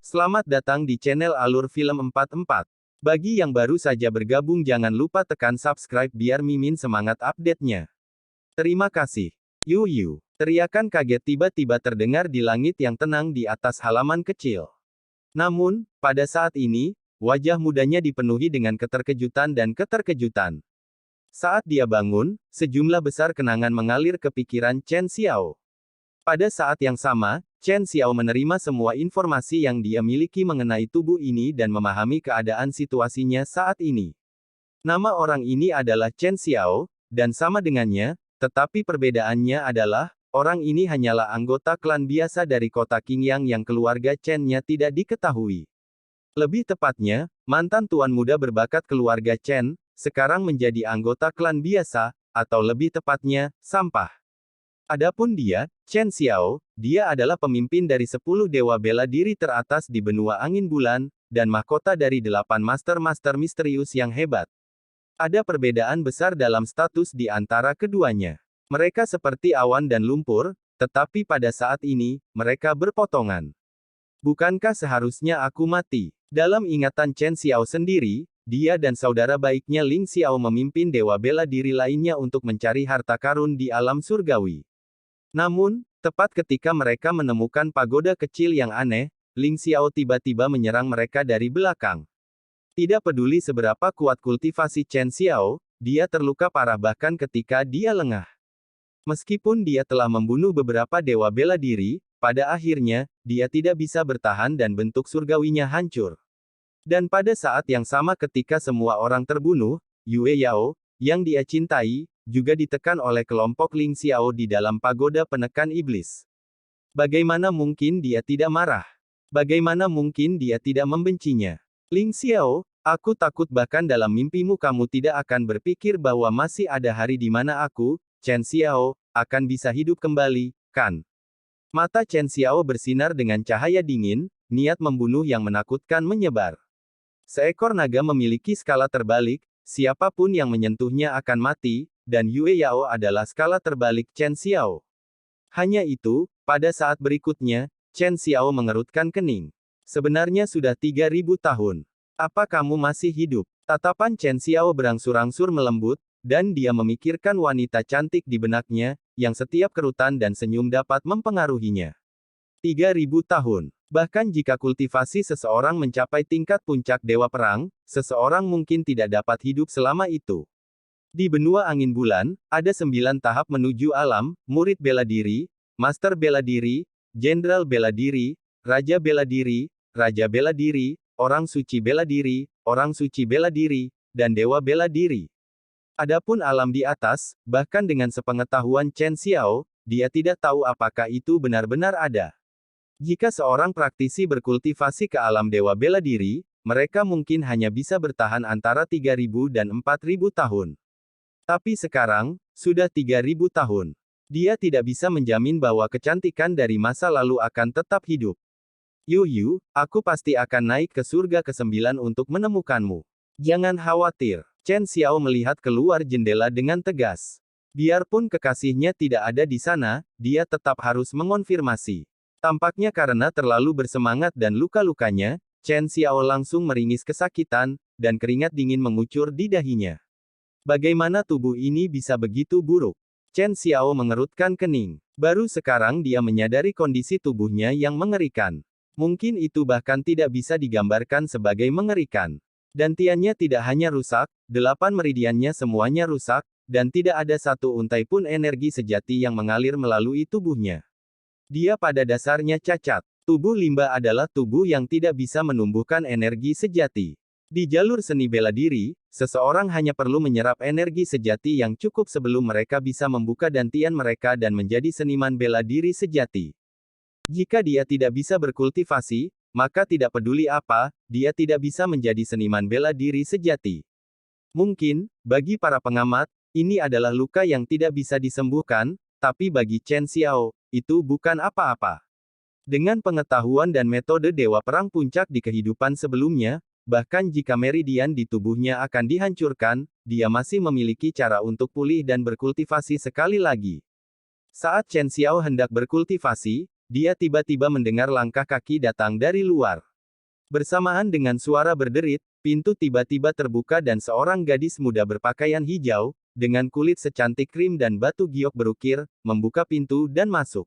Selamat datang di channel Alur Film 44. Bagi yang baru saja bergabung jangan lupa tekan subscribe biar Mimin semangat update-nya. Terima kasih. Yuyu. Teriakan kaget tiba-tiba terdengar di langit yang tenang di atas halaman kecil. Namun, pada saat ini, wajah mudanya dipenuhi dengan keterkejutan dan keterkejutan. Saat dia bangun, sejumlah besar kenangan mengalir ke pikiran Chen Xiao. Pada saat yang sama, Chen Xiao menerima semua informasi yang dia miliki mengenai tubuh ini dan memahami keadaan situasinya saat ini. Nama orang ini adalah Chen Xiao, dan sama dengannya, tetapi perbedaannya adalah, orang ini hanyalah anggota klan biasa dari kota Qingyang yang keluarga Chen-nya tidak diketahui. Lebih tepatnya, mantan tuan muda berbakat keluarga Chen, sekarang menjadi anggota klan biasa, atau lebih tepatnya, sampah. Adapun dia, Chen Xiao, dia adalah pemimpin dari 10 dewa bela diri teratas di benua angin bulan, dan mahkota dari 8 master-master misterius yang hebat. Ada perbedaan besar dalam status di antara keduanya. Mereka seperti awan dan lumpur, tetapi pada saat ini, mereka berpotongan. Bukankah seharusnya aku mati? Dalam ingatan Chen Xiao sendiri, dia dan saudara baiknya Ling Xiao memimpin dewa bela diri lainnya untuk mencari harta karun di alam surgawi. Namun, tepat ketika mereka menemukan pagoda kecil yang aneh, Ling Xiao tiba-tiba menyerang mereka dari belakang. Tidak peduli seberapa kuat kultivasi Chen Xiao, dia terluka parah bahkan ketika dia lengah. Meskipun dia telah membunuh beberapa dewa bela diri, pada akhirnya, dia tidak bisa bertahan dan bentuk surgawinya hancur. Dan pada saat yang sama ketika semua orang terbunuh, Yue Yao, yang dia cintai, juga ditekan oleh kelompok Ling Xiao di dalam pagoda penekan iblis. Bagaimana mungkin dia tidak marah? Bagaimana mungkin dia tidak membencinya? Ling Xiao, aku takut bahkan dalam mimpimu kamu tidak akan berpikir bahwa masih ada hari di mana aku, Chen Xiao, akan bisa hidup kembali, kan? Mata Chen Xiao bersinar dengan cahaya dingin, niat membunuh yang menakutkan menyebar. Seekor naga memiliki skala terbalik, siapapun yang menyentuhnya akan mati, dan Yue Yao adalah skala terbalik Chen Xiao. Hanya itu, pada saat berikutnya, Chen Xiao mengerutkan kening. Sebenarnya sudah 3000 tahun. Apa kamu masih hidup? Tatapan Chen Xiao berangsur-angsur melembut, dan dia memikirkan wanita cantik di benaknya, yang setiap kerutan dan senyum dapat mempengaruhinya. 3000 tahun. Bahkan jika kultivasi seseorang mencapai tingkat puncak dewa perang, seseorang mungkin tidak dapat hidup selama itu. Di benua angin bulan, ada 9 tahap menuju alam, murid bela diri, master bela diri, jenderal bela diri, raja bela diri, orang suci bela diri, dan dewa bela diri. Adapun alam di atas, bahkan dengan sepengetahuan Chen Xiao, dia tidak tahu apakah itu benar-benar ada. Jika seorang praktisi berkultivasi ke alam dewa bela diri, mereka mungkin hanya bisa bertahan antara 3000 dan 4000 tahun. Tapi sekarang, sudah 3000 tahun. Dia tidak bisa menjamin bahwa kecantikan dari masa lalu akan tetap hidup. Yuyu, aku pasti akan naik ke surga ke-9 untuk menemukanmu. Jangan khawatir. Chen Xiao melihat keluar jendela dengan tegas. Biarpun kekasihnya tidak ada di sana, dia tetap harus mengonfirmasi. Tampaknya karena terlalu bersemangat dan luka-lukanya, Chen Xiao langsung meringis kesakitan, dan keringat dingin mengucur di dahinya. Bagaimana tubuh ini bisa begitu buruk? Chen Xiao mengerutkan kening. Baru sekarang dia menyadari kondisi tubuhnya yang mengerikan. Mungkin itu bahkan tidak bisa digambarkan sebagai mengerikan. Dantiannya tidak hanya rusak, 8 meridiannya semuanya rusak, dan tidak ada satu untai pun energi sejati yang mengalir melalui tubuhnya. Dia pada dasarnya cacat. Tubuh limbah adalah tubuh yang tidak bisa menumbuhkan energi sejati. Di jalur seni bela diri, seseorang hanya perlu menyerap energi sejati yang cukup sebelum mereka bisa membuka dantian mereka dan menjadi seniman bela diri sejati. Jika dia tidak bisa berkultivasi, maka tidak peduli apa, dia tidak bisa menjadi seniman bela diri sejati. Mungkin, bagi para pengamat, ini adalah luka yang tidak bisa disembuhkan, tapi bagi Chen Xiao, itu bukan apa-apa. Dengan pengetahuan dan metode dewa perang puncak di kehidupan sebelumnya, bahkan jika meridian di tubuhnya akan dihancurkan, dia masih memiliki cara untuk pulih dan berkultivasi sekali lagi. Saat Chen Xiao hendak berkultivasi, dia tiba-tiba mendengar langkah kaki datang dari luar. Bersamaan dengan suara berderit, pintu tiba-tiba terbuka dan seorang gadis muda berpakaian hijau, dengan kulit secantik krim dan batu giok berukir, membuka pintu dan masuk.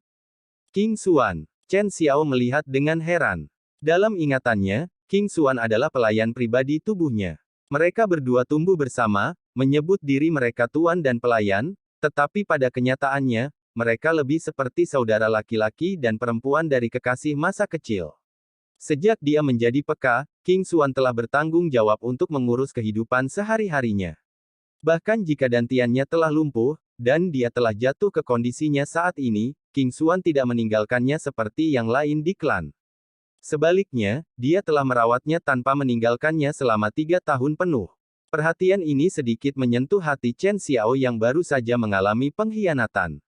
King Xuan. Chen Xiao melihat dengan heran. Dalam ingatannya, King Xuan adalah pelayan pribadi tubuhnya. Mereka berdua tumbuh bersama, menyebut diri mereka tuan dan pelayan, tetapi pada kenyataannya, mereka lebih seperti saudara laki-laki dan perempuan dari kekasih masa kecil. Sejak dia menjadi peka, King Xuan telah bertanggung jawab untuk mengurus kehidupan sehari-harinya. Bahkan jika dantiannya telah lumpuh, dan dia telah jatuh ke kondisinya saat ini, King Xuan tidak meninggalkannya seperti yang lain di klan. Sebaliknya, dia telah merawatnya tanpa meninggalkannya selama 3 tahun penuh. Perhatian ini sedikit menyentuh hati Chen Xiao yang baru saja mengalami pengkhianatan.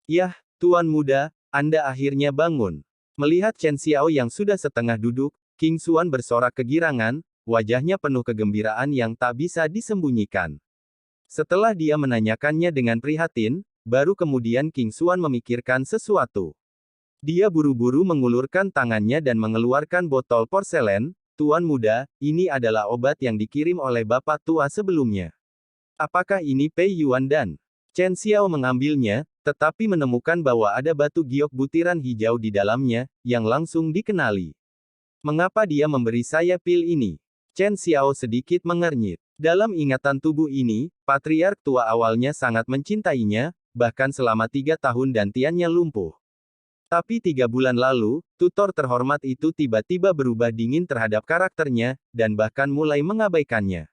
Yah, Tuan Muda, Anda akhirnya bangun. Melihat Chen Xiao yang sudah setengah duduk, King Xuan bersorak kegirangan, wajahnya penuh kegembiraan yang tak bisa disembunyikan. Setelah dia menanyakannya dengan prihatin, baru kemudian King Xuan memikirkan sesuatu. Dia buru-buru mengulurkan tangannya dan mengeluarkan botol porselen. Tuan Muda, ini adalah obat yang dikirim oleh bapak tua sebelumnya. Apakah ini Pei Yuan dan? Chen Xiao mengambilnya, tetapi menemukan bahwa ada batu giok butiran hijau di dalamnya, yang langsung dikenali. Mengapa dia memberi saya pil ini? Chen Xiao sedikit mengernyit. Dalam ingatan tubuh ini, patriark tua awalnya sangat mencintainya, bahkan selama 3 tahun dantiannya lumpuh. Tapi 3 bulan lalu, tutor terhormat itu tiba-tiba berubah dingin terhadap karakternya, dan bahkan mulai mengabaikannya.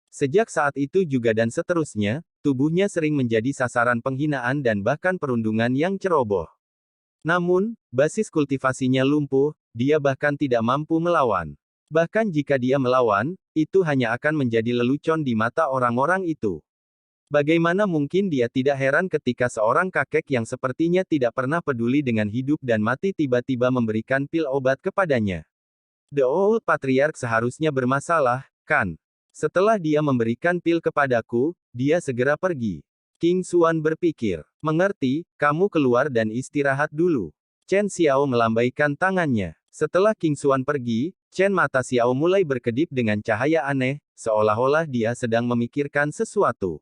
Sejak saat itu juga dan seterusnya, tubuhnya sering menjadi sasaran penghinaan dan bahkan perundungan yang ceroboh. Namun, basis kultivasinya lumpuh, dia bahkan tidak mampu melawan. Bahkan jika dia melawan, itu hanya akan menjadi lelucon di mata orang-orang itu. Bagaimana mungkin dia tidak heran ketika seorang kakek yang sepertinya tidak pernah peduli dengan hidup dan mati tiba-tiba memberikan pil obat kepadanya. The Old Patriarch seharusnya bermasalah, kan? Setelah dia memberikan pil kepadaku, dia segera pergi. King Xuan berpikir, mengerti, kamu keluar dan istirahat dulu. Chen Xiao melambaikan tangannya. Setelah King Xuan pergi, Chen mata Xiao mulai berkedip dengan cahaya aneh, seolah-olah dia sedang memikirkan sesuatu.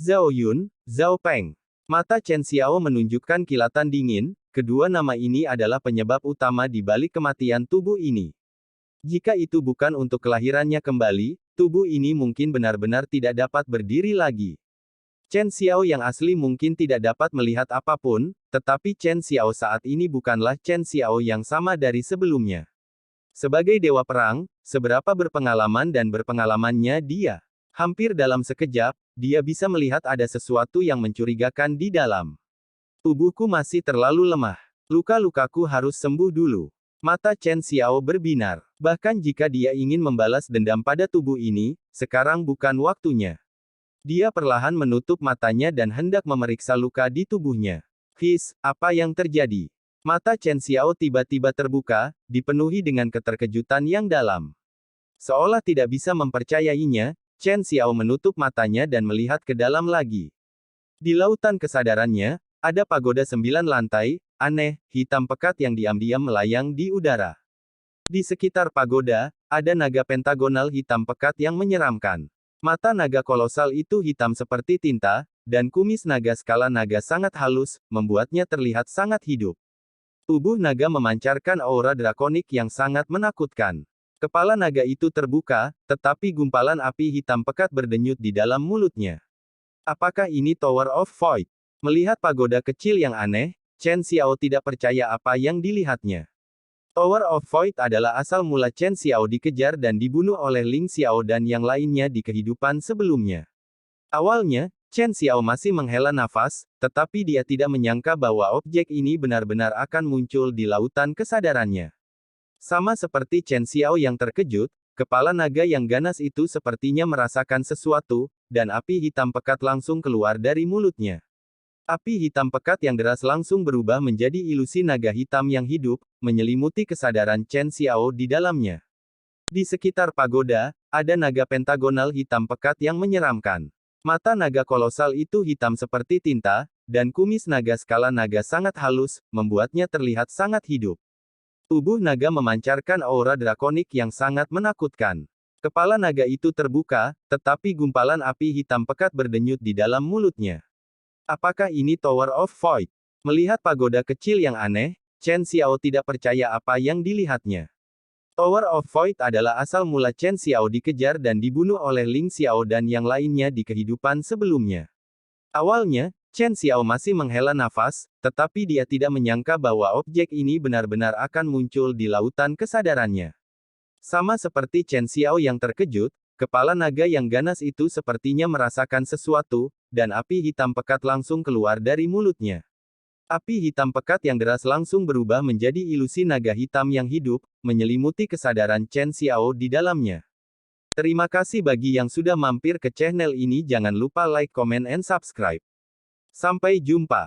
Zhao Yun, Zhao Peng. Mata Chen Xiao menunjukkan kilatan dingin, kedua nama ini adalah penyebab utama di balik kematian tubuh ini. Jika itu bukan untuk kelahirannya kembali, tubuh ini mungkin benar-benar tidak dapat berdiri lagi. Chen Xiao yang asli mungkin tidak dapat melihat apapun, tetapi Chen Xiao saat ini bukanlah Chen Xiao yang sama dari sebelumnya. Sebagai dewa perang, seberapa berpengalaman dan berpengalamannya dia. Hampir dalam sekejap, dia bisa melihat ada sesuatu yang mencurigakan di dalam. Tubuhku masih terlalu lemah. Luka-lukaku harus sembuh dulu. Mata Chen Xiao berbinar. Bahkan jika dia ingin membalas dendam pada tubuh ini, sekarang bukan waktunya. Dia perlahan menutup matanya dan hendak memeriksa luka di tubuhnya. Apa yang terjadi? Mata Chen Xiao tiba-tiba terbuka, dipenuhi dengan keterkejutan yang dalam. Seolah tidak bisa mempercayainya, Chen Xiao menutup matanya dan melihat ke dalam lagi. Di lautan kesadarannya, ada pagoda 9 lantai, aneh, hitam pekat yang diam-diam melayang di udara. Di sekitar pagoda, ada naga pentagonal hitam pekat yang menyeramkan. Mata naga kolosal itu hitam seperti tinta, dan kumis naga skala naga sangat halus, membuatnya terlihat sangat hidup. Tubuh naga memancarkan aura drakonik yang sangat menakutkan. Kepala naga itu terbuka, tetapi gumpalan api hitam pekat berdenyut di dalam mulutnya. Apakah ini Tower of Void? Melihat pagoda kecil yang aneh, Chen Xiao tidak percaya apa yang dilihatnya. Tower of Void adalah asal mula Chen Xiao dikejar dan dibunuh oleh Ling Xiao dan yang lainnya di kehidupan sebelumnya. Awalnya, Chen Xiao masih menghela nafas, tetapi dia tidak menyangka bahwa objek ini benar-benar akan muncul di lautan kesadarannya. Sama seperti Chen Xiao yang terkejut, kepala naga yang ganas itu sepertinya merasakan sesuatu, dan api hitam pekat langsung keluar dari mulutnya. Api hitam pekat yang deras langsung berubah menjadi ilusi naga hitam yang hidup, menyelimuti kesadaran Chen Xiao di dalamnya. Di sekitar pagoda, ada naga pentagonal hitam pekat yang menyeramkan. Mata naga kolosal itu hitam seperti tinta, dan kumis naga skala naga sangat halus, membuatnya terlihat sangat hidup. Tubuh naga memancarkan aura drakonik yang sangat menakutkan. Kepala naga itu terbuka, tetapi gumpalan api hitam pekat berdenyut di dalam mulutnya. Apakah ini Tower of Void? Melihat pagoda kecil yang aneh, Chen Xiao tidak percaya apa yang dilihatnya. Tower of Void adalah asal mula Chen Xiao dikejar dan dibunuh oleh Ling Xiao dan yang lainnya di kehidupan sebelumnya. Awalnya, Chen Xiao masih menghela nafas, tetapi dia tidak menyangka bahwa objek ini benar-benar akan muncul di lautan kesadarannya. Sama seperti Chen Xiao yang terkejut, kepala naga yang ganas itu sepertinya merasakan sesuatu, dan api hitam pekat langsung keluar dari mulutnya. Api hitam pekat yang deras langsung berubah menjadi ilusi naga hitam yang hidup, menyelimuti kesadaran Chen Xiao di dalamnya. Terima kasih bagi yang sudah mampir ke channel ini, jangan lupa like, comment, and subscribe. Sampai jumpa.